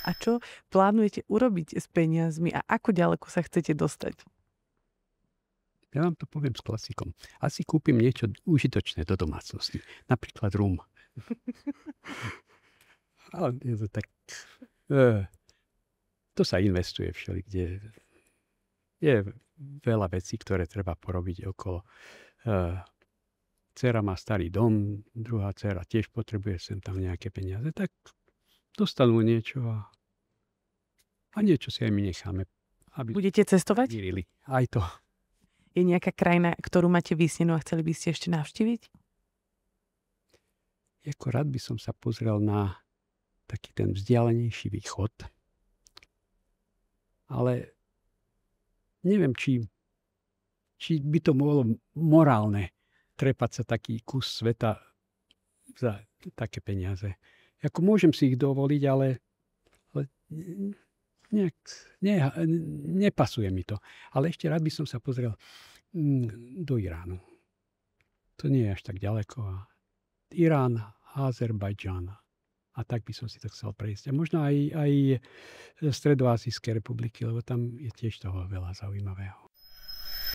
A čo plánujete urobiť s peniazmi a ako ďaleko sa chcete dostať? Ja vám to poviem s klasikom. Asi kúpim niečo užitočné do domácnosti. Napríklad rum. Ale je to tak... To sa investuje všelikde. Je veľa vecí, ktoré treba porobiť okolo. Dcera má starý dom, druhá dcera tiež potrebuje sem tam nejaké peniaze, tak dostanú niečo a niečo si aj my necháme. Aby Budete cestovať? vyrili. Aj to. Je nejaká krajina, ktorú máte vysnenú a chceli by ste ešte navštíviť? Ako rád by som sa pozrel na taký ten vzdialenejší východ. Ale neviem, či by to bolo morálne trepať sa taký kus sveta za také peniaze. Ako môžem si ich dovoliť, ale nejak nepasuje mi to. Ale ešte rád by som sa pozrel do Iránu. To nie je až tak ďaleko. Irán, Azerbajdžan. A tak by som si to chcel prejsť. A možno aj stredoazijské republiky, lebo tam je tiež toho veľa zaujímavého.